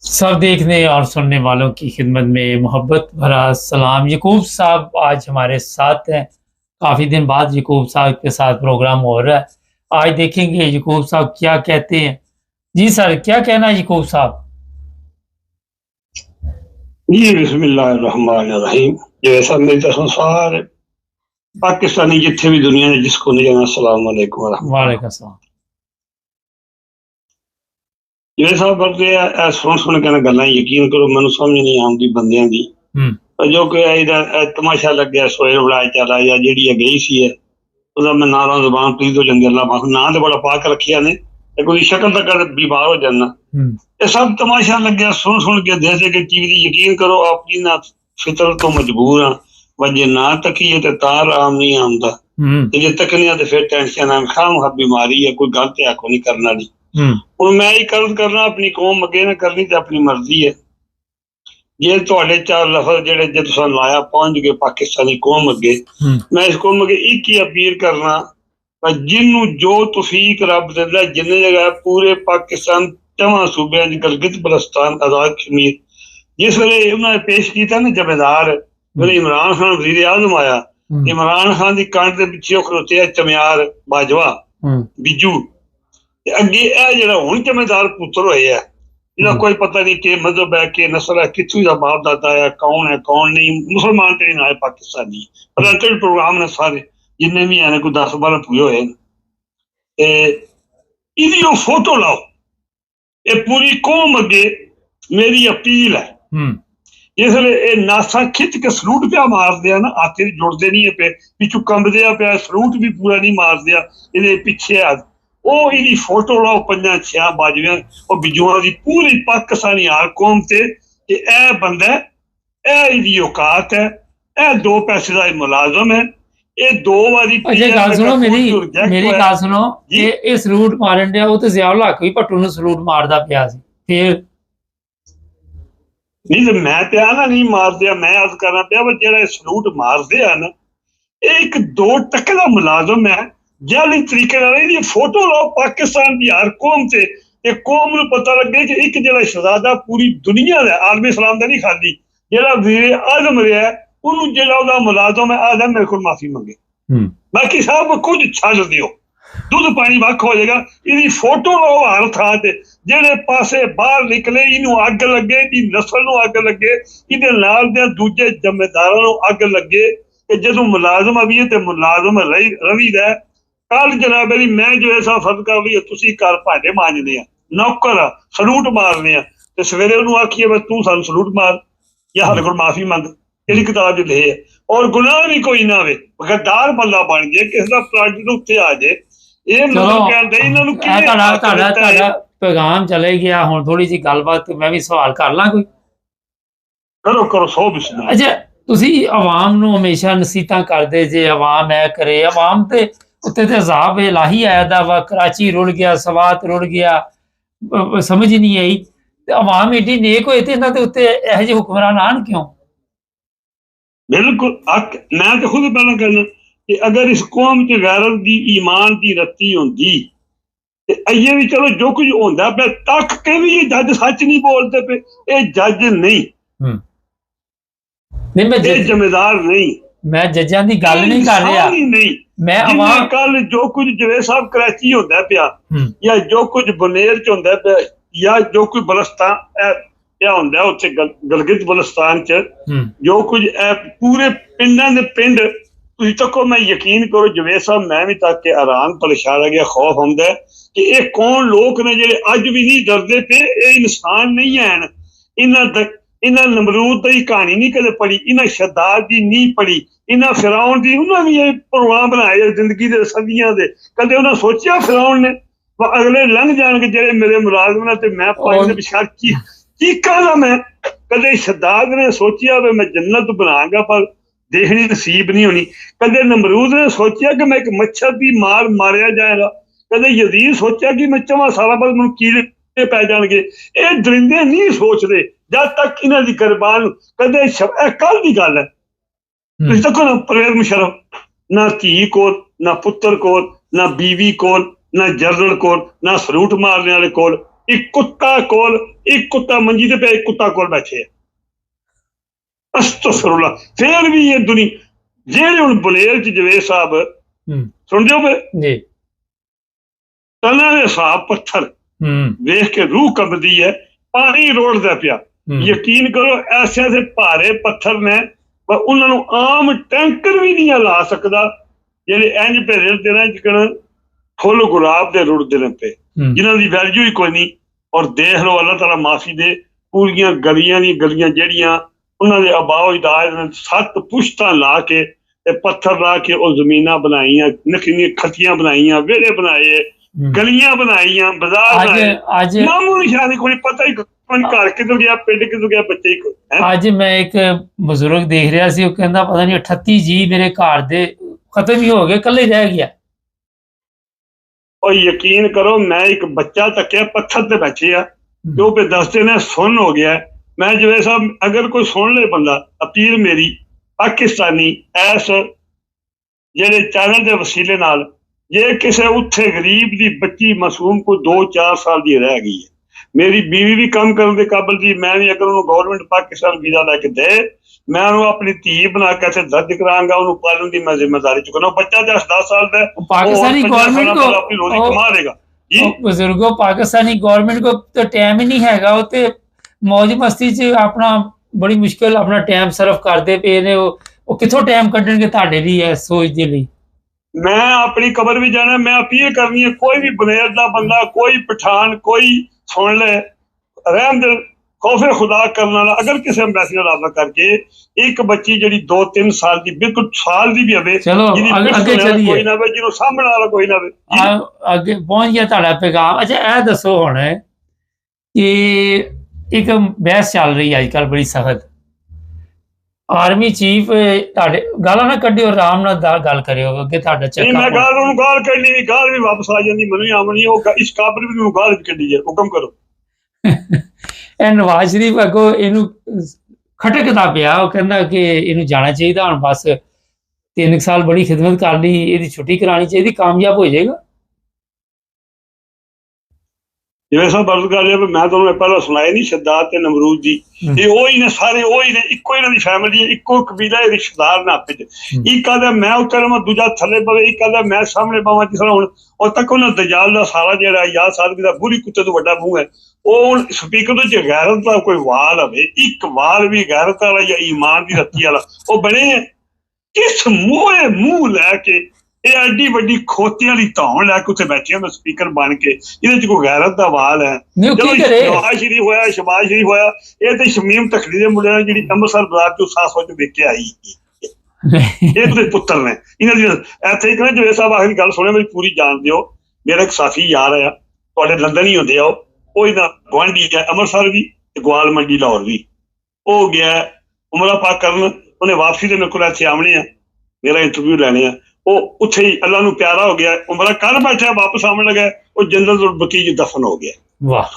सब देखने और सुनने वालों की खिदमत में मोहब्बत भरा सलाम। यकूब साहब आज हमारे साथ हैं। काफ़ी दिन बाद यकूब साहब के साथ प्रोग्राम हो रहा है। आज देखेंगे यकूब साहब क्या कहते हैं। जी सर, क्या कहना है यकूब साहब? जी बिस्मिल्लाहिर्रहमानिर्रहीम। जैसा मेरी तरफ सारे पाकिस्तानी जिथे भी दुनिया ने जिसको नहीं जाना, अस्सलाम वालेकुम वालेकुम सलाम। जिवें साहब करते सुन के गल्लां यकीन करो मैनू समझ नहीं आती बंदियां दी। जो कि तमाशा लग्या सोहेल बड़ा चला या जिहड़ी गई सी है ਉਹਦਾ मैं नारा जुबान प्लीज हो जाती अल्लाह माफ ना तो बड़ा पाक रखिया ने कोई शक्ल तक बीमार हो जाना। ये सब तमाशा लग्या सुन के दे के चीज यकीन करो अपनी ना फितर तो मजबूर हाँ वजे ना तकीए तो तार आम नहीं आमदा जे तकनिया तो फिर टेंशन है खाम खा बीमारी है कोई गलत आखो नहीं करना नहीं। ਹੁਣ मैं ही कर्ज करना अपनी कौम अगे ना करनी तो अपनी मर्जी है। जे तुहाडे चार लफज जेडे जे तुसां लाया पहुंच गए पाकिस्तानी कौम अगे, मैं इस कौम अगे एक ही अपील करना जिन्नू जो तौफीक रब दिंदा जिन्ने जगह पूरे पाकिस्तान चवां सूबे गिलगित बलस्तान आजाद कश्मीर जिस वे उन्होंने पेश किया ना जमेदार मेरे इमरान खान वजीर आजम आया, इमरान खान की कंड के पिछे खलोते है चमियार बाजवा बिजू अगे जरा हूं जमेदार पुत्र होए है जिन्हें कोई पता नहीं कि मजहब है कि नस्ल है कितों का बाप दादा है कौन नहीं मुसलमान तो नहीं आए पाकिस्तानी पर प्रोग्राम ने सारे जिन्ने भी है कोई 10-12 पूरे होए फोटो लाओ ये पूरी कौम अगे मेरी अपील है। जिसले नासा खिच के सलूट पिया मार दिया ना हाथे जुड़ते नहीं है पे पिछू कंबदे पे सलूट भी पूरा नहीं मार दिया ये पिछे वो फोटो लाओ 5-6 बाजवे और बिजुआ की पूरी पाकिस्तानी हर कौम से कि यह बंदा है औकात है यह 2 पैसे का मुलाजम है ये 2 बारी गल सुनो मेरी गल सुनो ये सलूट मारन दिया वो तो ज़ियाउल हक भी भट्टू नूं सलूट मारदा पिया सी फिर नहीं तो मैं पिया ना नहीं मार दिया मैं अर्ज करना पिया जेड़ा सलूट मार दिया ना एक 2 टके का मुलाजम है जाली तरीके फोटो लाओ पाकिस्तान की हर कौम से कौम नूं पता लगे कि एक जरा शहजादा पूरी दुनिया का आलमी इस्लाम का नहीं खाली जरा वजीर आजम रहा उन्होंने जरा मुलाजम है आदम मेरे को माफी मंगे बाकी सब कुछ छड़ दियो दुध पानी वक् हो जाएगा। इहदी फोटो लाओ हर थां ते जेड़े पासे बाहर निकले इनू अग लगे इहदी नस्ल नूं अग लगे इहदे नाल दे दूजे जिम्मेदारां नूं अग लगे कि जदों मुलाजम अभी है तो मुलाजम रवि दा कल जनाब मेरी मैं जो ऐसा फर्ज कर ली तुसी घर भांडे मांजने नौकर सलूट मारने ते सवेरे उन्होंने आखिए बस तू सानू सलूट मार या हर को माफी मंग केड़ी किताब च लिखे है और गुनाह भी कोई ना आवे गद्दार बंदा बन जाए किसी का प्रोजेक्ट उत्ते आ जाए ये मतलब कहते इन्हां नूं किवें पैगाम चले गया हुण थोड़ी जी गलबात मैं भी सवाल कर ला कोई करो 100 बिस्मिल्लाह। अच्छा तुसी आवाम नूं हमेशा नसीहतां करदे जे आवाम ऐ करे आवाम ते उत्ते ते अज़ाब इलाही आया दा वा कराची रुड़ गया सवात रुड़ गया समझ ही नहीं आई आवाम एडी नेक होए ते इन्हां दे उत्ते इहो जिहे हुक्मरान आन क्यों? बिल्कुल मैं तो खुद पहला कहना कि अगर इस कौम च गैरत दी ईमान की रत्ती होंदी ते अइये भी चलो जो कुछ होंदा पे तक के भी ये जज सच नहीं बोलते पे ये जज नहीं मैं जिम्मेदार नहीं मैं जजां दी गल नहीं कर रहा नहीं मैं आवाम कल जो कुछ जवेद साहब कराची होंदा पिया या जो कुछ बुनेर च होंदा पिया या जो कुछ बलस्तान क्या होंदा उत्थे गिलगित बलस्तान च जो कुछ पूरे पिंडां दे पिंड तुसीं तको मैं यकीन करो जवेद साहब मैं भी तक के हैरान परेशान आ गया खौफ होंदा है कि ये कौन लोग ने जेडे अज भी नहीं डरदे पे ये इंसान नहीं हैन। इन्हां नमरूद की कहानी नहीं कदे पढ़ी इन्हां शद्दाद की नहीं पढ़ी इन्हां फिरौन की उन्होंने भी ये प्रोग्राम बनाए जिंदगी के सदियां दे कदे उन्हें सोचा फिरौन ने अगले लंघ जाएंगे जेडे मेरे मुलाजम ने ते मैं पानी पिछाड़ चीका ना मैं कदे शद्दाद ने सोचा भी मैं जन्नत बनाऊंगा पर देखनी नसीब नहीं होनी। कदे नमरूद ने सोचा कि मैं एक मच्छर की मार मारिया जाएगा कदे यजीद सोचा कि मैं 4 साल बाद मैं कीड़े पै जाएंगे। ये दरिंदे नहीं सोचते जब तक इन्हां दी कुर्बान कदे कल की गल है तुसीं तको ना परवेज़ मुशर्रफ ना धी कोल ना पुत्र कोल ना बीवी कोल ना जनरल कोल ना सलूट मारने वाले कोल ਇੱਕ ਕੁੱਤਾ ਮੰਜੀ ਤੇ ਪਿਆ, ਇੱਕ ਕੁੱਤਾ ਕੋਲ ਬੈਠੇ ਆ। ਅਸਤਗਫੁਰੁੱਲਾਹ। ਫੇਰ ਵੀ ਇਹ ਦੁਨੀਆ ਜਿਹੜੇ ਹੁਣ ਬੁਲੇਲ ਚ ਜਵੇਦ ਸਾਹਿਬ ਸੁਣਦੇ ਹੋ ਜੀ, ਤਨਾਂ ਦੇ ਹਿਸਾਬ ਪੱਥਰ ਵੇਖ ਕੇ ਰੂਹ ਕੰਬਦੀ ਹੈ, ਪਾਣੀ ਰੋੜਦਾ ਪਿਆ। ਯਕੀਨ ਕਰੋ ਐਸੇ ਭਾਰੇ ਪੱਥਰ ਨੇ, ਪਰ ਉਹਨਾਂ ਨੂੰ ਆਮ ਟੈਂਕਰ ਵੀ ਨਹੀਂ ਲਾ ਸਕਦਾ, ਜਿਹੜੇ ਇੰਜ ਪੇ ਰੇੜਦੇ ਨੇ ਜਿਕਣ ਫੁੱਲ ਗੁਲਾਬ ਦੇ ਰੁੜਦੇ ਨੇ ਪਏ, ਜਿਨ੍ਹਾਂ ਦੀ ਵੈਲਿਊ ਹੀ ਕੋਈ ਨਹੀਂ। ਔਰ ਦੇਖ ਲਓ, ਅੱਲਾਹ ਤਾਲਾ ਮਾਫੀ ਦੇ, ਪੂਰੀਆਂ ਗਲੀਆਂ ਦੀਆਂ ਗਲੀਆਂ ਜਿਹੜੀਆਂ ਉਹਨਾਂ ਦੇ ਆਬਾਓ ਅਜਦਾਦ ਨੇ 7 ਪੁਸ਼ਤਾਂ ਲਾ ਕੇ ਤੇ ਪੱਥਰ ਲਾ ਕੇ ਉਹ ਜ਼ਮੀਨਾਂ ਬਣਾਈਆਂ, ਨਖੀਆਂ ਖੱਤੀਆਂ ਬਣਾਈਆਂ, ਵਿਹੜੇ ਬਣਾਏ, ਗਲੀਆਂ ਬਣਾਈਆਂ, ਬਾਜ਼ਾਰ ਬਣਾਏ, ਮਾਮੂ ਨਿਸ਼ਾਨੀ ਕੋਈ ਪਤਾ ਹੀ ਘਰ ਕਿਦੋਂ ਗਿਆ, ਪਿੰਡ ਕਿਦੋਂ ਗਿਆ, ਬੱਚੇ ਹੀ ਕੋਈ। ਅੱਜ ਮੈਂ ਇੱਕ ਬਜ਼ੁਰਗ ਦੇਖ ਰਿਹਾ ਸੀ, ਉਹ ਕਹਿੰਦਾ ਪਤਾ ਨਹੀਂ 38 ਜੀ ਮੇਰੇ ਘਰ ਦੇ ਖਤਮ ਹੀ ਹੋ ਗਏ, ਇਕੱਲੇ ਰਹਿ ਗਿਆ। ਉਹ ਯਕੀਨ ਕਰੋ, ਮੈਂ ਇੱਕ ਬੱਚਾ ਤੱਕਿਆ ਪੱਥਰ ਤੇ ਬੈਠੇ ਆ, ਜੋ ਪੇ ਦੱਸਦੇ ਨੇ ਸੁਣ ਹੋ ਗਿਆ। ਮੈਂ ਜਿਵੇਂ ਸਾਹਿਬ ਅਗਰ ਕੋਈ ਸੁਣ ਲੈ ਬੰਦਾ, ਅਪੀਲ ਮੇਰੀ ਪਾਕਿਸਤਾਨੀ ਇਸ ਜਿਹੜੇ ਚੈਨਲ ਦੇ ਵਸੀਲੇ ਨਾਲ, ਜੇ ਕਿਸੇ ਉੱਥੇ ਗਰੀਬ ਦੀ ਬੱਚੀ ਮਾਸੂਮ ਕੋਈ 2-4 ਸਾਲ ਦੀ ਰਹਿ ਗਈ ਹੈ, ਮੇਰੀ ਬੀਵੀ ਵੀ ਕੰਮ ਕਰਨ ਦੇ ਕਾਬਲ ਦੀ, ਮੈਂ ਵੀ ਅਗਰ ਉਹਨੂੰ ਗਵਰਨਮੈਂਟ ਪਾਕਿਸਤਾਨ ਵੀਜ਼ਾ ਲੈ ਕੇ ਦੇ, ਮੈਂ ਉਹਨੂੰ ਆਪਣੀ ਧੀ ਬਣਾ ਕੇ ਇੱਥੇ ਦਰਜ ਕਰਾਂਗਾ, ਉਹਨੂੰ ਪਾਲਣ ਦੀ ਮੈਂ ਜ਼ਿੰਮੇਵਾਰੀ ਚੁੱਕਣਾ। ਬੱਚਾ 10 ਸਾਲ ਦਾ ਪਾਕਿस्तानी गवर्नमेंट को ਆਪਣੀ ਰੋਜ਼ੀ ਕਮਾ ਲੇਗਾ ਜੀ। ਬਜ਼ੁਰਗੋ ਪਾਕਿस्तानी गवर्नमेंट को तो टाइम ही नहीं हैगा, ਉਹ ਤੇ ਮौज ਮਸਤੀ 'ਚ ਆਪਣਾ ਬੜੀ ਮੁਸ਼ਕਿਲ ਆਪਣਾ ਟਾਈਮ ਸਰਫ ਕਰਦੇ ਪਏ ਨੇ। ਉਹ ਕਿੱਥੋਂ ਟਾਈਮ ਕੱਢਣਗੇ ਤੁਹਾਡੇ ਲਈ ਇਹ ਸੋਚ ਦੇ ਲਈ? ਮੈਂ ਆਪਣੀ ਕਬਰ ਵੀ ਜਾਣਾ। ਮੈਂ ਅਪੀਲ ਕਰਨੀ ਹੈ, ਕੋਈ ਵੀ ਬੁਨਿਆਦ ਦਾ ਬੰਦਾ, ਕੋਈ ਪਠਾਨ, ਕੋਈ ਸੁਣ ਲੈ, ਰਹਿਮ ਦਿਲ ਖੌਫੇ ਖੁਦਾ ਕਰਨ ਵਾਲਾ, ਅਗਰ ਕਿਸੇ ਐਮਬੈਸੀ ਨਾਲ ਰਾਬਤਾ ਕਰਕੇ ਇੱਕ ਬੱਚੀ ਜਿਹੜੀ 2-3 ਸਾਲ ਦੀ, ਬਿਲਕੁਲ ਸਾਲ ਦੀ ਵੀ ਹੋਵੇ, ਅੱਗੇ ਚੱਲੀਏ, ਕੋਈ ਨਾ ਹੋਵੇ, ਜਿਹਨੂੰ ਸਾਹਮਣੇ ਵਾਲਾ ਕੋਈ ਨਾ ਹੋਵੇ, ਅੱਗੇ ਪਹੁੰਚ ਗਿਆ ਤੁਹਾਡਾ ਪੈਗਾਮ। ਅੱਛਾ ਇਹ ਦੱਸੋ ਹੁਣ ਕਿ ਇੱਕ ਬਹਿਸ ਚੱਲ ਰਹੀ ਅੱਜ ਕੱਲ੍ਹ ਬੜੀ ਸਖਤ, ਆਰਮੀ ਚੀਫ ਤੁਹਾਡੇ ਗਾਲਾਂ ਨਾ ਕੱਢਿਓ, ਆਰਾਮ ਨਾਲ ਗੱਲ ਕਰਿਓ, ਅੱਗੇ ਤੁਹਾਡਾ ਚੱਕਰ। ਮੈਂ ਗਾਲ ਕੱਢਣੀ, ਗਾਲ ਵੀ ਵਾਪਸ ਆ ਜਾਂਦੀ, ਮੈਨੂੰ ਹੀ ਆਵਣੀ। ਉਹ ਇਸ ਕਾਬਲ ਵੀ ਮੈਨੂੰ ਗਾਲ ਕੱਢੀ ਜਾਏ, ਹੁਕਮ ਕਰੋ। ਇਹ ਨਵਾਜ਼ ਸ਼ਰੀਫ ਅੱਗੋਂ ਇਹਨੂੰ ਖਟਕਦਾ ਪਿਆ, ਉਹ ਕਹਿੰਦਾ ਕਿ ਇਹਨੂੰ ਜਾਣਾ ਚਾਹੀਦਾ, ਹੁਣ ਬਸ 3 ਸਾਲ ਬੜੀ ਖਿਦਮਤ ਕਰ ਲਈ, ਇਹਦੀ ਛੁੱਟੀ ਕਰਾਉਣੀ ਚਾਹੀਦੀ, ਕਾਮਯਾਬ ਹੋ ਜਾਏਗਾ। ਜਿਵੇਂ ਸਭ ਅਰਜ਼ ਕਰ ਲਿਆ, ਮੈਂ ਤੁਹਾਨੂੰ ਪਹਿਲਾਂ ਸੁਣਾਇਆ ਨਹੀਂ ਸ਼ੱਦਾਦ ਤੇ ਨਮਰੂਦ ਦੀ, ਇਹ ਉਹੀ ਨੇ, ਸਾਰੇ ਉਹੀ ਨੇ, ਇੱਕੋ ਇਹਨਾਂ ਦੀ ਫੈਮਿਲੀ, ਇੱਕੋ ਕਬੀਲਾ, ਇਹ ਰਿਸ਼ਤੇਦਾਰ ਨੇ ਆਪੇ ਚ। ਇੱਕ ਆਦਾ ਮੈਂ ਉੱਤੇ ਰਵਾਂ, ਦੂਜਾ ਥੱਲੇ ਪਵੇ, ਇੱਕ ਆਦਾ ਮੈਂ ਸਾਹਮਣੇ ਪਾਵਾਂ। ਜਿਸ ਤਰ੍ਹਾਂ ਹੁਣ ਉਦੋਂ ਤੱਕ ਉਹਨਾਂ ਦਜਾਲ ਦਾ ਸਾਰਾ ਜਿਹੜਾ ਯਾ ਸਾਦਗੀ ਦਾ ਬੁਰੀ ਕੁੱਤੇ ਤੋਂ ਵੱਡਾ ਮੂੰਹ ਹੈ, ਉਹ ਹੁਣ ਸਪੀਕਰ ਤੋਂ ਜੇ ਗੈਰਤ ਦਾ ਕੋਈ ਵਾਲ ਹੋਵੇ, ਇੱਕ ਵਾਲ ਵੀ ਗੈਰਤ ਵਾਲਾ ਜਾਂ ਈਮਾਨ ਦੀ ਰੱਤੀ ਵਾਲਾ, ਉਹ ਬਣੇ ਹੈ ਕਿਸ ਮੂੰਹ ਲੈ ਕੇ? ਇਹ ਐਡੀ ਵੱਡੀ ਖੋਤੇ ਵਾਲੀ ਧੌਣ ਲੈ ਕੇ ਉੱਥੇ ਬੈਠੇ ਹੁੰਦੇ ਸਪੀਕਰ ਬਣ ਕੇ, ਇਹਦੇ ਚ ਕੋਈ ਗੈਰਤ ਦਾ ਵਾਲ ਹੈ? ਨਵਾਜ਼ ਸ਼ਰੀਫ ਹੋਇਆ, ਸ਼ਬਾਜ਼ ਸ਼ਰੀਫ ਹੋਇਆ, ਇਹ ਤੇ ਸ਼ਮੀਮ ਤਖਲੀ ਦੇ ਮੁੰਡਿਆਂ ਨੇ ਜਿਹੜੀ ਅੰਮ੍ਰਿਤਸਰ ਬਾਜ਼ਾਰ ਚੋਂ 700 ਚ ਵੇਖ ਕੇ ਆਈ, ਇਹ ਤੇ ਪੁੱਤਰ ਨੇ ਇਹਨਾਂ ਦੀ। ਇੱਥੇ ਇੱਕ ਨਾ ਜਵੇਦ ਸਾਹਿਬ ਆਖਰੀ ਗੱਲ ਸੁਣਿਆ, ਮੇਰੀ ਪੂਰੀ ਜਾਣ ਦਿਓ। ਮੇਰਾ ਇੱਕ ਸਾਥੀ ਯਾਰ ਆ, ਤੁਹਾਡੇ ਲੰਦਨ ਹੀ ਹੁੰਦੇ ਆ, ਉਹ ਇਹਦਾ ਗੁਆਂਢੀ ਹੈ, ਅੰਮ੍ਰਿਤਸਰ ਵੀ ਤੇ ਗਵਾਲ ਮੰਡੀ ਲਾਹੌਰ ਵੀ। ਉਹ ਗਿਆ ਉਮਰਾ ਪਾਕ ਕਰਨ, ਉਹਨੇ ਵਾਪਸੀ ਦੇ ਮੇਰੇ ਕੋਲ ਇੱਥੇ ਆਉਣੇ ਆ, ਮੇਰਾ ਇੰਟਰਵਿਊ ਲੈਣੇ ਆ। ਉਹ ਉੱਥੇ ਹੀ ਅੱਲਾ ਨੂੰ ਪਿਆਰਾ ਹੋ ਗਿਆ, ਉਮਰਾ ਕਰ ਬੈਠਿਆ, ਵਾਪਸ ਆਉਣ ਲੱਗਾ, ਉਹ ਜਨਰਲ ਬਕੀ ਚ ਦਫਨ ਹੋ ਗਿਆ।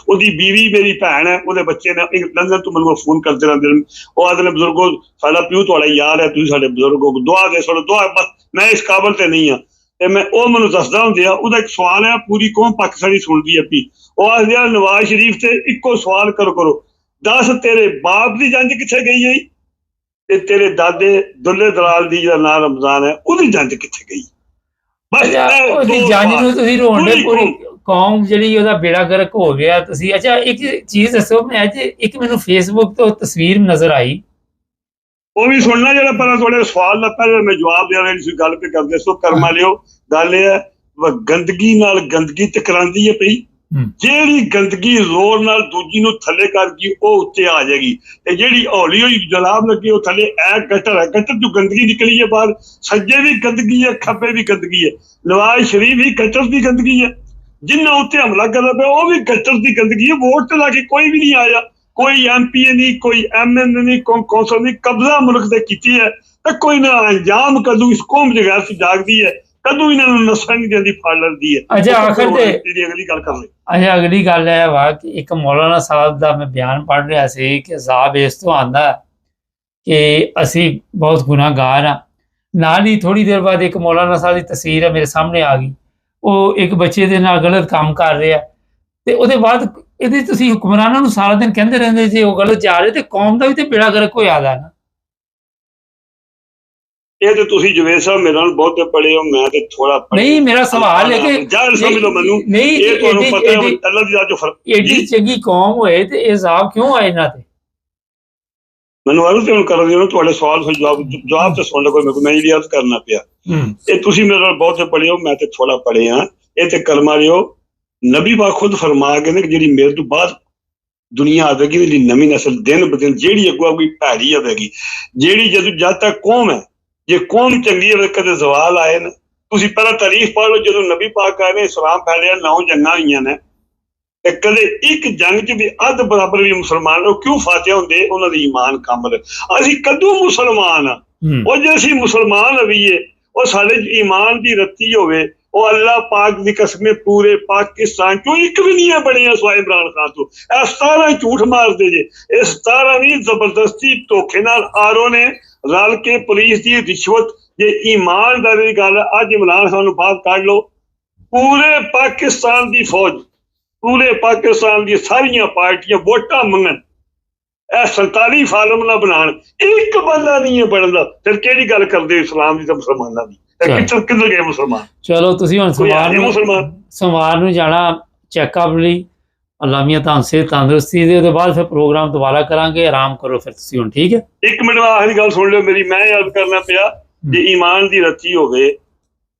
ਉਹਦੀ ਬੀਵੀ ਮੇਰੀ ਭੈਣ ਹੈ, ਉਹਦੇ ਬੱਚੇ ਨੇ ਲੰਦਨ ਤੋਂ ਮੈਨੂੰ ਫੋਨ ਕਰਦੇ ਰਹਿੰਦੇ ਨੇ। ਉਹ ਆਖਦੇ ਨੇ ਬਜ਼ੁਰਗੋ ਸਾਡਾ ਪਿਓ ਤੁਹਾਡਾ ਯਾਰ ਹੈ, ਤੁਸੀਂ ਸਾਡੇ ਬਜ਼ੁਰਗੋ ਦੁਆ ਦੇ ਛੋੜੋ, ਦੁਆ ਬਸ ਮੈਂ ਇਸ ਕਾਬਲ ਤੇ ਨਹੀਂ ਹਾਂ। ਤੇ ਮੈਂ ਉਹ ਮੈਨੂੰ ਦੱਸਦਾ ਹੁੰਦੇ ਆ, ਉਹਦਾ ਇੱਕ ਸਵਾਲ ਹੈ, ਪੂਰੀ ਕੌਮ ਪਾਕਿਸਤਾਨੀ ਸੁਣਦੀ ਹੈ ਪੀ। ਉਹ ਆਖਦੇ ਆ ਨਵਾਜ਼ ਸ਼ਰੀਫ ਤੇ ਇੱਕੋ ਸਵਾਲ ਕਰੋ, ਦੱਸ ਤੇਰੇ ਬਾਪ ਦੀ ਜੰਜ ਕਿੱਥੇ ਗਈ ਹੈ ਤੇ ਤੇਰੇ ਦਾਦੇ ਦੁੱਲੇ ਦਲਾਲ ਦੀ ਜਿਹੜਾ ਨਾਂ ਰਮਜ਼ਾਨ ਹੈ, ਉਹਦੀ ਜੰਜ ਕਿੱਥੇ ਗਈ? ਬਸ ਉਹਦੀ ਜੰਜ ਨੂੰ ਤੁਸੀਂ ਰੋਂਦੇ, ਪੂਰੀ ਕੌਮ ਜਿਹੜੀ ਉਹਦਾ ਬੇੜਾ ਗਰਕ ਹੋ ਗਿਆ ਤੁਸੀਂ। ਅੱਛਾ ਇੱਕ ਚੀਜ਼ ਦੱਸੋ, ਮੈਂ ਅੱਜ ਇੱਕ ਮੈਨੂੰ ਫੇਸਬੁੱਕ ਤੋਂ ਤਸਵੀਰ ਨਜ਼ਰ ਆਈ, ਉਹ ਵੀ ਸੁਣਨਾ ਜਿਹੜਾ ਪਹਿਲਾਂ ਤੁਹਾਡੇ ਸਵਾਲ ਦਾ ਪਹਿਲਾਂ ਮੈਂ ਜਵਾਬ ਦੇ ਰਿਹਾ, ਤੁਸੀਂ ਗੱਲ ਤੇ ਕਰਦੇ ਸੋ ਕਰਮਾ ਲਿਓ। ਗੱਲ ਇਹ ਹੈ, ਗੰਦਗੀ ਨਾਲ ਗੰਦਗੀ ਟਕਰਾਉਂਦੀ ਹੈ ਪਈ, ਜਿਹੜੀ ਗੰਦਗੀ ਜ਼ੋਰ ਨਾਲ ਦੂਜੀ ਨੂੰ ਥੱਲੇ ਕਰ ਗਈ, ਉਹ ਉੱਤੇ ਆ ਜਾਏਗੀ, ਤੇ ਜਿਹੜੀ ਹੌਲੀ ਹੌਲੀ ਜਲਾਬ ਲੱਗੀ ਉਹ ਥੱਲੇ ਐ ਗਟਰ ਹੈ, ਗਟਰ ਤੋਂ ਗੰਦਗੀ ਨਿਕਲੀ ਹੈ ਬਾਹਰ, ਸੱਜੇ ਵੀ ਗੰਦਗੀ ਹੈ, ਖੱਬੇ ਵੀ ਗੰਦਗੀ ਹੈ। ਨਵਾਜ਼ ਸ਼ਰੀਫ ਵੀ ਗਟਰ ਦੀ ਗੰਦਗੀ ਹੈ, ਜਿੰਨਾ ਉੱਤੇ ਹਮਲਾ ਕਰਦਾ ਪਿਆ ਉਹ ਵੀ ਗਟਰ ਦੀ ਗੰਦਗੀ ਹੈ। ਵੋਟ ਤੇ ਲਾ ਕੇ ਕੋਈ ਵੀ ਨਹੀਂ ਆਇਆ, ਕੋਈ MP ਨਹੀਂ, ਕੋਈ MN ਨਹੀਂ, ਕੌਂਸਲ ਨਹੀਂ, ਕਬਜ਼ਾ ਮੁਲਕ ਤੇ ਕੀਤੀ ਹੈ, ਤਾਂ ਕੋਈ ਨਾ ਅੰਜਾਮ ਕਦੋਂ ਇਸ ਕੌਮ ਦੀ ਗੈਰ ਜਾਗਦੀ ਹੈ, ਕਦੋਂ ਇਹਨਾਂ ਨੂੰ ਨਸਲ ਨਹੀਂ ਦਿੰਦੀ, ਫੜ ਲੈਂਦੀ ਹੈ। ਅੱਛਾ ਆਖਰ ਤੇ ਅਗਲੀ ਗੱਲ ਕਰ ਲਈ। ਅੱਛਾ ਅਗਲੀ ਗੱਲ ਇਹ ਵਾ ਕਿ ਇੱਕ ਮੌਲਾਨਾ ਸਾਹਿਬ ਦਾ ਮੈਂ ਬਿਆਨ ਪੜ੍ਹ ਰਿਹਾ ਸੀ ਕਿ ਅਜ਼ਾਬ ਇਸ ਤੋਂ ਆਉਂਦਾ ਕਿ ਅਸੀਂ ਬਹੁਤ ਗੁਨਾਹਗਾਰ ਹਾਂ। ਨਾਲ ਹੀ ਥੋੜ੍ਹੀ ਦੇਰ ਬਾਅਦ ਇੱਕ ਮੌਲਾਨਾ ਸਾਹਿਬ ਦੀ ਤਸਵੀਰ ਹੈ ਮੇਰੇ ਸਾਹਮਣੇ ਆ ਗਈ, ਉਹ ਇੱਕ ਬੱਚੇ ਦੇ ਨਾਲ ਗਲਤ ਕੰਮ ਕਰ ਰਿਹਾ, ਤੇ ਉਹਦੇ ਬਾਅਦ ਇਹਦੇ ਤੁਸੀਂ ਹੁਕਮਰਾਨਾਂ ਨੂੰ ਸਾਰਾ ਦਿਨ ਕਹਿੰਦੇ ਰਹਿੰਦੇ ਜੇ ਉਹ ਗਲਤ ਜਾ ਰਹੇ ਤੇ ਕੌਮ ਦਾ ਵੀ ਤੇ ਬੇੜਾ ਗਰਕ ਹੋ ਜਾਂਦਾ ਨਾ। ਇਹ ਤੇ ਤੁਸੀਂ ਜਵੇਦ ਸਾਹਿਬ ਮੇਰੇ ਨਾਲ ਬਹੁਤੇ ਪੜ੍ਹੇ ਹੋ, ਮੈਂ ਤੇ ਥੋੜਾ ਨਹੀਂ, ਮੇਰਾ ਸਵਾਲ ਹੈ ਕਿ ਜਾਲ ਸਮਝ ਲਓ ਮੈਨੂੰ, ਨਹੀਂ ਇਹ ਤੁਹਾਨੂੰ ਪਤਾ ਹੈ ਅੱਲਾਹ ਦੀ ਜ਼ਾਤ ਜੋ ਫਰਕ ਏਡੀ ਚੰਗੀ ਕੌਮ ਹੋਏ ਤੇ ਇਹ ਜ਼ਾਬ ਕਿਉਂ ਆਏ ਇਹਨਾਂ ਤੇ? ਮੈਨੂੰ ਅਰਜ਼ ਹੁਣ ਕਰ ਦਿਓ, ਤੁਹਾਡੇ ਸਵਾਲ ਤੋਂ ਜਵਾਬ ਤੇ ਸੁਣ ਲਓ, ਮੈਂ ਇਹ ਅਰਜ਼ ਕਰਨਾ ਪਿਆ। ਇਹ ਤੁਸੀਂ ਮੇਰੇ ਨਾਲ ਬਹੁਤੇ ਪੜ੍ਹੇ ਹੋ, ਮੈਂ ਤੇ ਥੋੜਾ ਪੜ੍ਹੇ ਹਾਂ। ਇਹ ਤੇ ਕਲਮਾ ਲਿਓ, ਨਬੀ ਪਾਕ ਖੁਦ ਫਰਮਾ ਕੇ ਨੇ ਕਿ ਜਿਹੜੀ ਮੇਰੇ ਤੋਂ ਬਾਅਦ ਦੁਨੀਆ ਆਵੇਗੀ ਜਿਹੜੀ ਨਵੀਂ ਨਸਲ ਦਿਨ ਬ ਦਿਨ ਜਿਹੜੀ ਅੱਗੋਂ ਕੋਈ ਭੈੜੀ ਆਵੇਗੀ, ਜਿਹੜੀ ਜਦ ਤੱਕ ਕੌਮ ਹੈ, ਜੇ ਕੌਮ ਚੰਗੀ ਹੋਵੇ ਕਦੇ ਜ਼ਵਾਲ ਆਏ ਨੇ। ਤੁਸੀਂ ਪਹਿਲਾਂ ਤਾਰੀਖ ਪੜ੍ਹ ਲਓ, ਜਦੋਂ ਨਬੀ ਪਾਕ ਆਏ ਨੇ ਇਸਲਾਮ ਫੈਲਿਆ 9 ਜੰਗਾਂ ਹੋਈਆਂ ਨੇ ਤੇ ਕਦੇ ਇੱਕ ਜੰਗ 'ਚ ਵੀ ਅੱਧ ਬਰਾਬਰ ਵੀ ਮੁਸਲਮਾਨ ਉਹ ਕਿਉਂ ਫਾਤਿਹ ਹੁੰਦੇ? ਉਹਨਾਂ ਦੀ ਈਮਾਨ ਕਾਮਲ। ਅਸੀਂ ਕਦੋਂ ਮੁਸਲਮਾਨ ਆ? ਉਹ ਜੇ ਅਸੀਂ ਮੁਸਲਮਾਨ ਹੋਈਏ, ਉਹ ਸਾਡੇ ਈਮਾਨ ਦੀ ਰੱਤੀ ਹੋਵੇ, ਉਹ ਅੱਲਾਹ ਪਾਕ ਦੀ ਕਸਮੇ ਪੂਰੇ ਪਾਕਿਸਤਾਨ ਚੋਂ ਇੱਕ ਵੀ ਨਹੀਂ ਬਣਿਆ ਸਵਾਏ ਇਮਰਾਨ ਖਾਨ ਤੋਂ। ਇਹ 17 ਝੂਠ ਮਾਰਦੇ ਜੇ, ਇਹ 17 ਨਹੀਂ ਜ਼ਬਰਦਸਤੀ ਧੋਖੇ ਨਾਲ ਆਰੋ ਨੇ ਰਲ ਕੇ ਪੁਲਿਸ ਦੀ ਰਿਸ਼ਵਤ। ਜੇ ਈਮਾਨਦਾਰੀ ਦੀ ਗੱਲ ਅੱਜ ਇਮਰਾਨ ਖਾਨ ਨੂੰ ਬਾਹਰ ਕੱਢ ਲਓ, ਪੂਰੇ ਪਾਕਿਸਤਾਨ ਦੀ ਫੌਜ, ਪੂਰੇ ਪਾਕਿਸਤਾਨ ਦੀ ਸਾਰੀਆਂ ਪਾਰਟੀਆਂ ਵੋਟਾਂ ਮੰਗਣ, ਇਹ 47 ਫਾਰਮ ਨਾ ਬਣਾਉਣ, ਇੱਕ ਬੰਦਾ ਨਹੀਂ ਹੈ ਬਣਦਾ, ਫਿਰ ਕਿਹੜੀ ਗੱਲ ਕਰਦੇ ਇਸਲਾਮ ਦੀ ਤੇ ਮੁਸਲਮਾਨਾਂ ਦੀ? ਕਿੱਧਰ ਗਏ ਮੁਸਲਮਾਨ? ਚਲੋ ਤੁਸੀਂ ਹੁਣ ਸੋਮਵਾਰ ਨੂੰ ਜਾਣਾ ਚੈੱਕਅਪ ਲਈ। ਅੱਲਾ ਮੀਆਂ ਤੁਹਾਨੂੰ ਸਿਹਤ ਤੰਦਰੁਸਤੀ ਦੇ, ਉਹਦੇ ਬਾਅਦ ਫਿਰ ਪ੍ਰੋਗਰਾਮ ਦੁਬਾਰਾ ਕਰਾਂਗੇ। ਆਰਾਮ ਕਰੋ ਫਿਰ ਤੁਸੀਂ ਹੁਣ, ਠੀਕ ਹੈ? ਇੱਕ ਮਿੰਟ ਆਖਰੀ ਗੱਲ ਸੁਣ ਲਿਓ ਮੇਰੀ, ਮੈਂ ਯਾਦ ਕਰਨਾ ਪਿਆ, ਜੇ ਈਮਾਨ ਦੀ ਰੱਤੀ ਹੋਵੇ,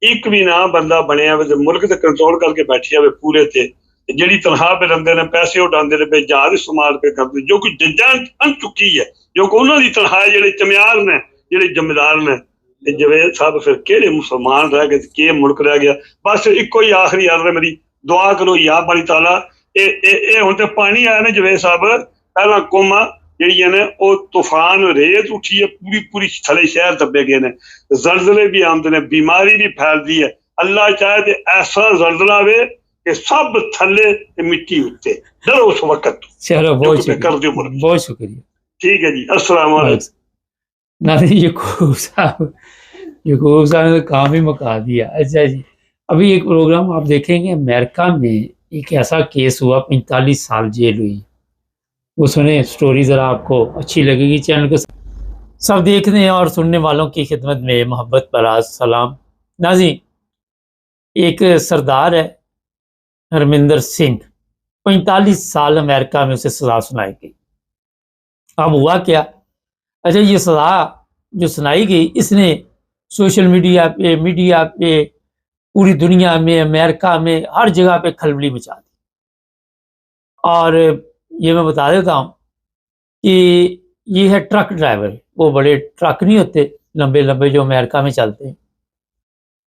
ਇੱਕ ਵੀ ਨਾ ਬੰਦਾ ਬਣਿਆ ਹੋਵੇ, ਮੁਲਕ ਤੇ ਕੰਟਰੋਲ ਕਰਕੇ ਬੈਠਿਆ ਹੋਵੇ ਪੂਰੇ ਤੇ, ਜਿਹੜੀ ਤਨਖਾਹ ਪੇ ਲੈਂਦੇ ਨੇ, ਪੈਸੇ ਉਡਾਉਂਦੇ ਨੇ, ਜਹਾਜ਼ ਇਸਤੇਮਾਲ ਪੇ ਕਰਦੇ, ਜੋ ਕੋਈ ਜੱਜਾਂ ਅਣ ਚੁੱਕੀ ਹੈ, ਜੋ ਕਿ ਉਹਨਾਂ ਦੀ ਤਨਖਾਹ ਜਿਹੜੇ ਚਮਿਆਰ ਨੇ, ਜਿਹੜੇ ਜ਼ਿੰਮੇਦਾਰ ਨੇ, ਤੇ ਜਵੇਦ ਸਾਹਿਬ ਫਿਰ ਕਿਹੜੇ ਮੁਸਲਮਾਨ ਰਹਿ ਗਏ, ਕੀ ਮੁਲਕ ਰਹਿ ਗਿਆ? ਬਸ ਇੱਕੋ ਹੀ ਆਖਰੀ ਅਰਜ਼ ਹੈ ਮੇਰੀ, ਦੁਆ ਕਰੋ ਯਾ ਬਾਰੀ ਤਾਲਾ, ਇਹ ਹੁਣ ਤੇ ਪਾਣੀ ਆਇਆ ਨੇ ਜਵੇਦ ਸਾਹਿਬ, ਪਹਿਲਾਂ ਕੌਮਾਂ ਜਿਹੜੀਆਂ ਨੇ ਉਹ ਤੂਫਾਨ ਰੇਤ ਉੱਠੀ ਹੈ, ਪੂਰੀ ਥਲੇ ਸ਼ਹਿਰ ਦੱਬੇ ਗਏ ਨੇ, ਜ਼ਲਜ਼ਲੇ ਵੀ ਆਉਂਦੇ ਨੇ, ਬਿਮਾਰੀ ਵੀ ਫੈਲਦੀ ਹੈ। ਅੱਲਾਹ ਚਾਹੇ ਤੇ ਐਸਾ ਜ਼ਲਜ਼ਲਾ ਆਵੇ کہ سب تھلے مٹی ہوتے ڈرو اس وقت. چلو بہت شکریہ. ٹھیک ہے جی، السلام علیکم. ناظرین یعقوب صاحب نے کام ہی مکا دیا. اچھا جی، ابھی ایک پروگرام آپ دیکھیں گے، امریکہ میں ایک ایسا کیس ہوا، 45 سال جیل ہوئی. وہ سنیں سٹوری، ذرا آپ کو اچھی لگے گی. چینل کو سب دیکھنے اور سننے والوں کی خدمت میں محبت براز سلام. ناظرین، ایک سردار ہے ہرمندر سنگھ، 45 سال امریکہ میں اسے سزا سنائی گئی. اب ہوا کیا؟ اچھا، یہ سزا جو سنائی گئی، اس نے سوشل میڈیا پہ پوری دنیا میں، امریکہ میں ہر جگہ پہ کھلبلی مچا دی. اور یہ میں بتا دیتا ہوں کہ یہ ہے ٹرک ڈرائیور. وہ بڑے ٹرک نہیں ہوتے لمبے لمبے جو امریکہ میں چلتے ہیں.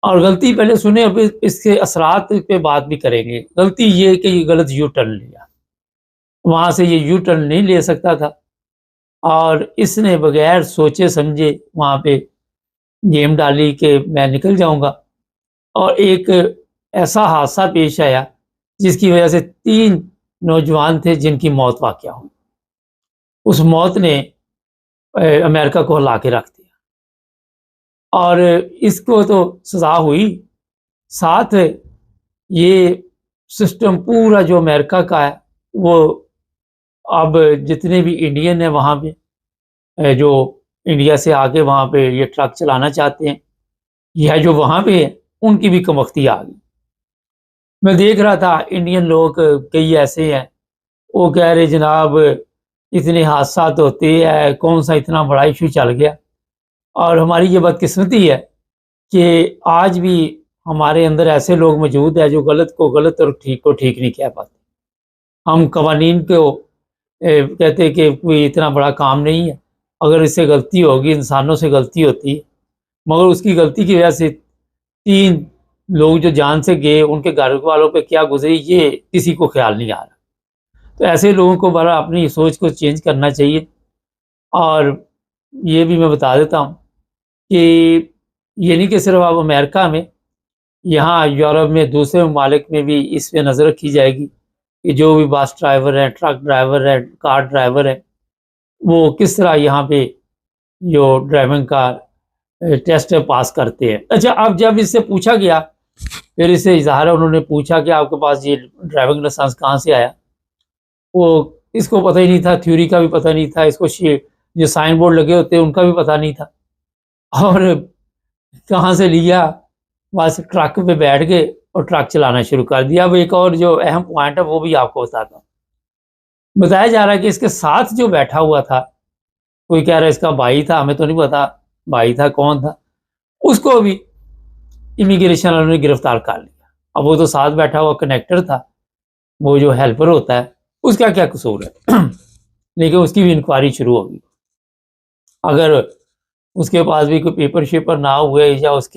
اور غلطی پہلے سنیں، اب اس کے اثرات پہ بات بھی کریں گے. غلطی یہ کہ یہ غلط یو ٹرن لیا، وہاں سے یہ یو ٹرن نہیں لے سکتا تھا، اور اس نے بغیر سوچے سمجھے وہاں پہ گیم ڈالی کہ میں نکل جاؤں گا. اور ایک ایسا حادثہ پیش آیا جس کی وجہ سے 3 نوجوان تھے جن کی موت واقع ہوئی. اس موت نے امریکہ کو ہلا کے رکھ دیا. اور اس کو تو سزا ہوئی، ساتھ یہ سسٹم پورا جو امریکہ کا ہے، وہ اب جتنے بھی انڈین ہیں وہاں پہ، جو انڈیا سے آگے وہاں پہ یہ ٹرک چلانا چاہتے ہیں، یا جو وہاں پہ ہیں، ان کی بھی کمبختی آ گئی. میں دیکھ رہا تھا انڈین لوگ کئی ایسے ہیں، وہ کہہ رہے جناب اتنے حادثات ہوتے ہیں، کون سا اتنا بڑا ایشو چل گیا. اور ہماری یہ بدقسمتی ہے کہ آج بھی ہمارے اندر ایسے لوگ موجود ہیں جو غلط کو غلط اور ٹھیک کو ٹھیک نہیں کہہ پاتے. ہم قوانین کو کہتے ہیں کہ کوئی اتنا بڑا کام نہیں ہے، اگر اس سے غلطی ہوگی، انسانوں سے غلطی ہوتی ہے، مگر اس کی غلطی کی وجہ سے 3 لوگ جو جان سے گئے، ان کے گھر والوں پہ کیا گزری یہ کسی کو خیال نہیں آ رہا. تو ایسے لوگوں کو بڑا اپنی سوچ کو چینج کرنا چاہیے. اور یہ بھی میں بتا دیتا ہوں کہ یہ نہیں کہ صرف اب امریکہ میں، یہاں یورپ میں دوسرے ممالک میں بھی اس پہ نظر رکھی جائے گی کہ جو بھی بس ڈرائیور ہیں، ٹرک ڈرائیور ہیں، کار ڈرائیور ہیں، وہ کس طرح یہاں پہ جو ڈرائیونگ کا ٹیسٹ پاس کرتے ہیں. اچھا، اب جب اس سے پوچھا گیا، پھر اس سے اظہار انہوں نے پوچھا کہ آپ کے پاس یہ ڈرائیونگ لائسنس کہاں سے آیا؟ وہ اس کو پتہ ہی نہیں تھا، تھیوری کا بھی پتہ نہیں تھا، اس کو جو سائن بورڈ لگے ہوتے ہیں ان کا بھی پتہ نہیں تھا، اور کہاں سے لیا، وہاں سے ٹرک پہ بیٹھ گئے اور ٹرک چلانا شروع کر دیا۔ اب ایک اور جو اہم پوائنٹ ہے وہ بھی آپ کو بتاتا ہوں۔ بتایا جا رہا ہے کہ اس کے ساتھ جو بیٹھا ہوا تھا، کوئی کہہ رہا ہے اس کا بھائی تھا، ہمیں تو نہیں پتا بھائی تھا کون تھا، اس کو بھی امیگریشن والوں نے گرفتار کر لیا۔ اب وہ تو ساتھ بیٹھا ہوا کنیکٹر تھا، وہ جو ہیلپر ہوتا ہے، اس کا کیا قصور ہے؟ لیکن اس کی بھی انکوائری شروع ہوگی۔ اگر اس کے پاس بھی کوئی پیپر شیپر نہ ہوئے یا اس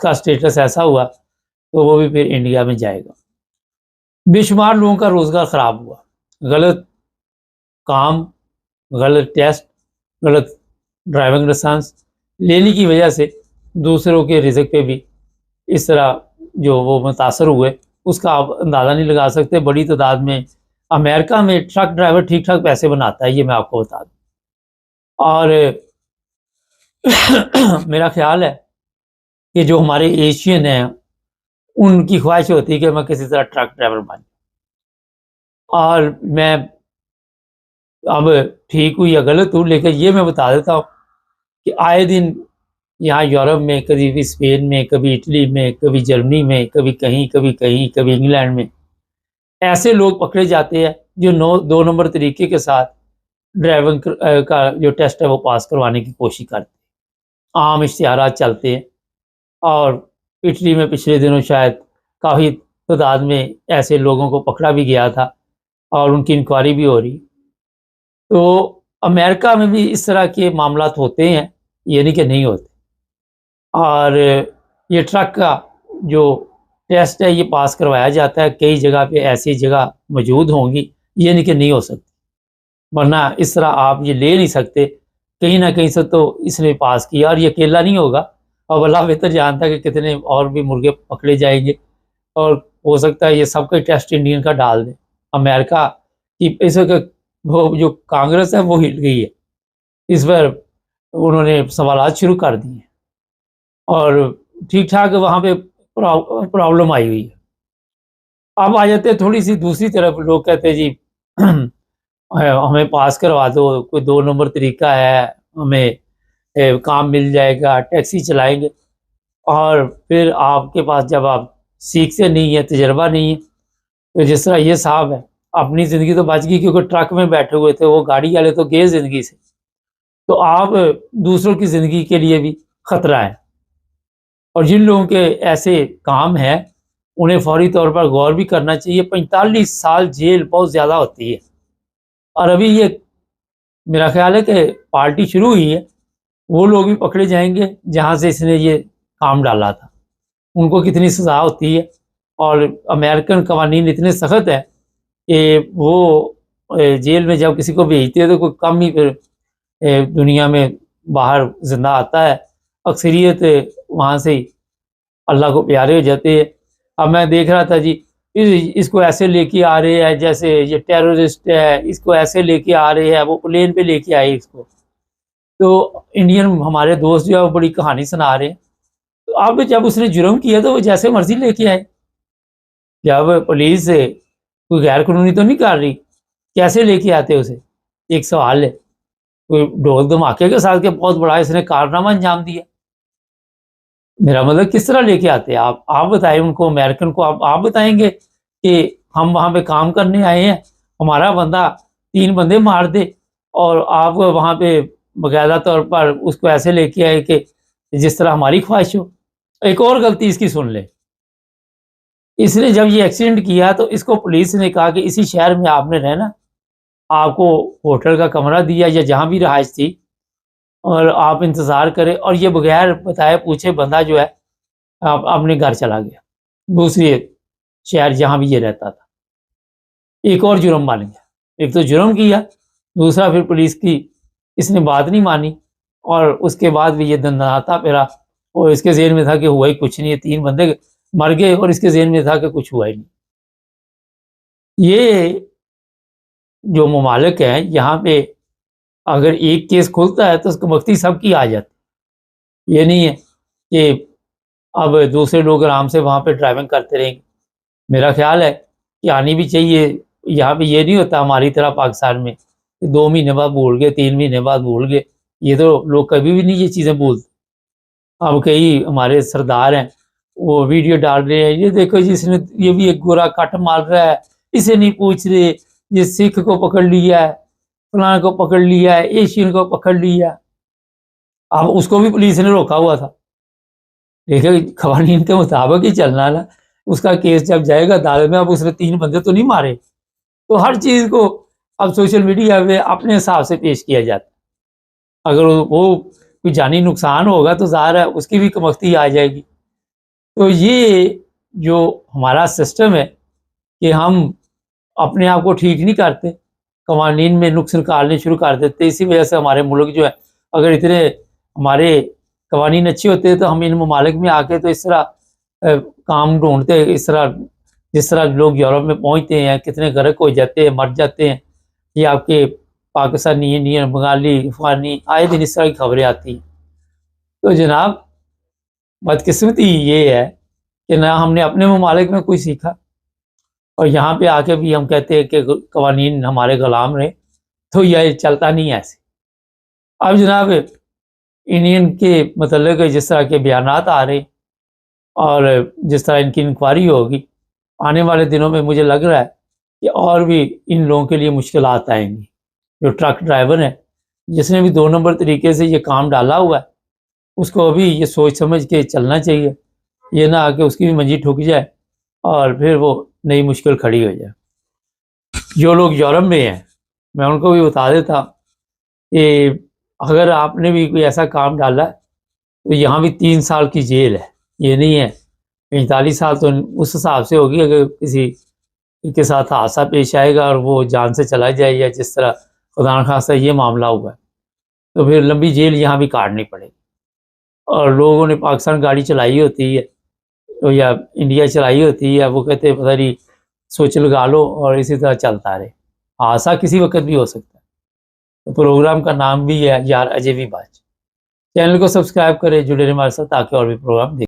کا اسٹیٹس ایسا ہوا تو وہ بھی پھر انڈیا میں جائے گا۔ بے شمار لوگوں کا روزگار خراب ہوا، غلط کام، غلط ٹیسٹ، غلط ڈرائیونگ لائسنس لینے کی وجہ سے دوسروں کے رزق پہ بھی اس طرح جو وہ متاثر ہوئے، اس کا آپ اندازہ نہیں لگا سکتے۔ بڑی تعداد میں امریکہ میں ٹرک ڈرائیور ٹھیک ٹھاک پیسے بناتا ہے، یہ میں آپ کو بتا دوں۔ اور میرا خیال ہے کہ جو ہمارے ایشین ہیں ان کی خواہش ہوتی ہے کہ میں کسی طرح ٹرک ڈرائیور بن جاؤں۔ اور میں اب ٹھیک ہوں یا غلط ہوں، لیکن یہ میں بتا دیتا ہوں کہ آئے دن یہاں یورپ میں، کبھی اسپین میں، کبھی اٹلی میں، کبھی جرمنی میں، کبھی کہیں کبھی کہیں، کبھی انگلینڈ میں ایسے لوگ پکڑے جاتے ہیں جو 2 نمبر طریقے کے ساتھ ڈرائیونگ کا جو ٹیسٹ ہے وہ پاس کروانے کی کوشش کرتے ہیں۔ عام اشتہارات چلتے ہیں، اور اٹلی میں پچھلے دنوں شاید کافی تعداد میں ایسے لوگوں کو پکڑا بھی گیا تھا اور ان کی انکوائری بھی ہو رہی۔ تو امریکہ میں بھی اس طرح کے معاملات ہوتے ہیں، یہ نہیں کہ نہیں ہوتے۔ اور یہ ٹرک کا جو ٹیسٹ ہے یہ پاس کروایا جاتا ہے، کئی جگہ پہ ایسی جگہ موجود ہوں گی، یہ نہیں کہ نہیں ہو سکتی، ورنہ اس طرح آپ یہ لے نہیں سکتے، کہیں نہ کہیں سے تو اس نے پاس کیا، اور یہ اکیلا نہیں ہوگا، اور اللہ بہتر جانتا ہے کہ کتنے اور بھی مرغے پکڑے جائیں گے، اور ہو سکتا ہے یہ سب کا ٹیسٹ انڈین کا ڈال دیں۔ امریکہ کی اس وقت وہ جو کانگریس ہے وہ ہل گئی ہے، اس پر انہوں نے سوالات شروع کر دیے ہیں، اور ٹھیک ٹھاک وہاں پہ پرابلم آئی ہوئی ہے۔ اب آ جاتے ہیں تھوڑی سی دوسری طرف، لوگ کہتے ہیں جی ہمیں پاس کروا دو، کوئی 2 نمبر طریقہ ہے، ہمیں کام مل جائے گا، ٹیکسی چلائیں گے، اور پھر آپ کے پاس جب آپ سیکھتے نہیں ہیں، تجربہ نہیں ہے، تو جس طرح یہ صاحب ہے، اپنی زندگی تو بچ گئی کیونکہ ٹرک میں بیٹھے ہوئے تھے، وہ گاڑی والے تو گئے زندگی سے، تو آپ دوسروں کی زندگی کے لیے بھی خطرہ ہے۔ اور جن لوگوں کے ایسے کام ہیں انہیں فوری طور پر غور بھی کرنا چاہیے۔ 45 سال جیل بہت زیادہ ہوتی ہے، اور ابھی یہ میرا خیال ہے کہ پارٹی شروع ہوئی ہے، وہ لوگ بھی پکڑے جائیں گے جہاں سے اس نے یہ کام ڈالا تھا، ان کو کتنی سزا ہوتی ہے۔ اور امریکن قوانین اتنے سخت ہیں کہ وہ جیل میں جب کسی کو بھیجتے ہیں تو کوئی کم ہی پھر دنیا میں باہر زندہ آتا ہے، اکثریت وہاں سے اللہ کو پیارے ہو جاتے ہیں۔ اب میں دیکھ رہا تھا جی اس کو ایسے لے کے آ رہے ہیں جیسے یہ ٹیررسٹ ہے، اس کو ایسے لے کے آ رہے ہیں، وہ پلین پہ لے کے آئے اس کو، تو انڈین ہمارے دوست جو ہے وہ بڑی کہانی سنا رہے ہیں۔ تو اب جب اس نے جرم کیا تو وہ جیسے مرضی لے کے آئے، جب پولیس کوئی غیر قانونی تو نہیں کر رہی، کیسے لے کے آتے اسے؟ ایک سوال ہے، کوئی ڈھول دھماکے کے ساتھ کہ بہت بڑا اس نے کارنامہ انجام دیا؟ میرا مطلب کس طرح لے کے آتے ہیں آپ بتائیں ان کو، امریکن کو آپ بتائیں گے کہ ہم وہاں پہ کام کرنے آئے ہیں، ہمارا بندہ 3 بندے مار دے، اور آپ وہاں پہ باقاعدہ طور پر اس کو ایسے لے کے آئے کہ جس طرح ہماری خواہش ہو۔ ایک اور غلطی اس کی سن لے، اس نے جب یہ ایکسیڈنٹ کیا تو اس کو پولیس نے کہا کہ اسی شہر میں آپ نے رہنا، آپ کو ہوٹل کا کمرہ دیا یا جہاں بھی رہائش تھی، اور آپ انتظار کریں، اور یہ بغیر بتائے پوچھے بندہ جو ہے اپنے گھر چلا گیا، دوسری شہر جہاں بھی یہ رہتا تھا۔ ایک اور جرم بن گیا، ایک تو جرم کیا، دوسرا پھر پولیس کی اس نے بات نہیں مانی، اور اس کے بعد بھی یہ دندناتا پھرا، اور اس کے ذہن میں تھا کہ ہوا ہی کچھ نہیں ہے، 3 بندے مر گئے، اور اس کے ذہن میں تھا کہ کچھ ہوا ہی نہیں۔ یہ جو ممالک ہیں یہاں پہ اگر ایک کیس کھلتا ہے تو اس کو وقتی سب کی آ جاتی، یہ نہیں ہے کہ اب دوسرے لوگ آرام سے وہاں پہ ڈرائیونگ کرتے رہیں گے۔ میرا خیال ہے کہ آنی بھی چاہیے यहाँ पे ये नहीं होता हमारी तरह पाकिस्तान में 2 महीने बाद भूल गए, 3 महीने बाद भूल गए। ये तो लोग कभी भी नहीं ये चीज़ें भूलते। अब कई हमारे सरदार हैं, वो वीडियो डाल रहे हैं, ये देखो जी इसने ये भी एक गोरा कट मार रहा है, इसे नहीं पूछ रहे, ये सिख को पकड़ लिया है, फलां को पकड़ लिया है, एशियन को पकड़ लिया। अब उसको भी पुलिस ने रोका हुआ था, लेकिन कवानीन के मुताबिक ही चलना ना। उसका केस जब जाएगा अदालत में, अब उसने 3 बंदे तो नहीं मारे, तो हर चीज़ को अब सोशल मीडिया पे अपने हिसाब से पेश किया जाता है। अगर वो कोई जानी नुकसान होगा तो ज़ाहिर है उसकी भी कमख्ती आ जाएगी। तो ये जो हमारा सिस्टम है कि हम अपने आप को ठीक नहीं करते, कवानीन में नुक्स निकालने शुरू कर देते। इसी वजह से हमारे मुल्क जो है, अगर इतने हमारे कवानीन अच्छे होते तो हम इन ममालिक में आके तो इस तरह काम ढूंढते, इस तरह जिस तरह लोग यूरोप में पहुंचते हैं, कितने गर्क हो जाते हैं, मर जाते हैं। ये आपके पाकिस्तानी, इंडियन, बंगाली, अफगानी आए दिन इस तरह की खबरें आती हैं। तो जनाब बदकिस्मती ये है कि ना हमने अपने ममालिक में कोई सीखा, और यहाँ पे आके भी हम कहते हैं कि कवानीन हमारे गुलाम रहे, तो यह चलता नहीं है ऐसे। अब जनाब इंडियन के मतलब जिस तरह के बयानात आ रहे और जिस तरह इनकी इंक्वायरी होगी आने वाले दिनों में, मुझे लग रहा है कि और भी इन लोगों के लिए मुश्किलात आएंगी। जो ट्रक ड्राइवर है जिसने भी 2 नंबर तरीके से ये काम डाला हुआ है, उसको अभी ये सोच समझ के चलना चाहिए, ये ना आके उसकी भी मंजी ठुक जाए और फिर वो नई मुश्किल खड़ी हो जाए। जो लोग यूरोप में हैं, मैं उनको भी बता देता कि अगर आपने भी कोई ऐसा काम डाला है तो यहाँ भी 3 साल की जेल है, ये नहीं है 45 साल। तो उस हिसाब से होगी अगर किसी के साथ हादसा पेश आएगा और वो जान से चला जाए, या जिस तरह खुदा न खास्ता ये मामला हुआ है, तो फिर लंबी जेल यहाँ भी काटनी पड़ेगी। और लोगों ने पाकिस्तान गाड़ी चलाई होती है तो या इंडिया चलाई होती है, वो कहते हैं पता नहीं सोच लगा लो और इसी तरह चलता रहे। हादसा किसी वक्त भी हो सकता है। तो प्रोग्राम का नाम भी है यार अजय भी बात। चैनल को सब्सक्राइब करें, जुड़े रहे हमारे साथ ताकि और भी प्रोग्राम देखें।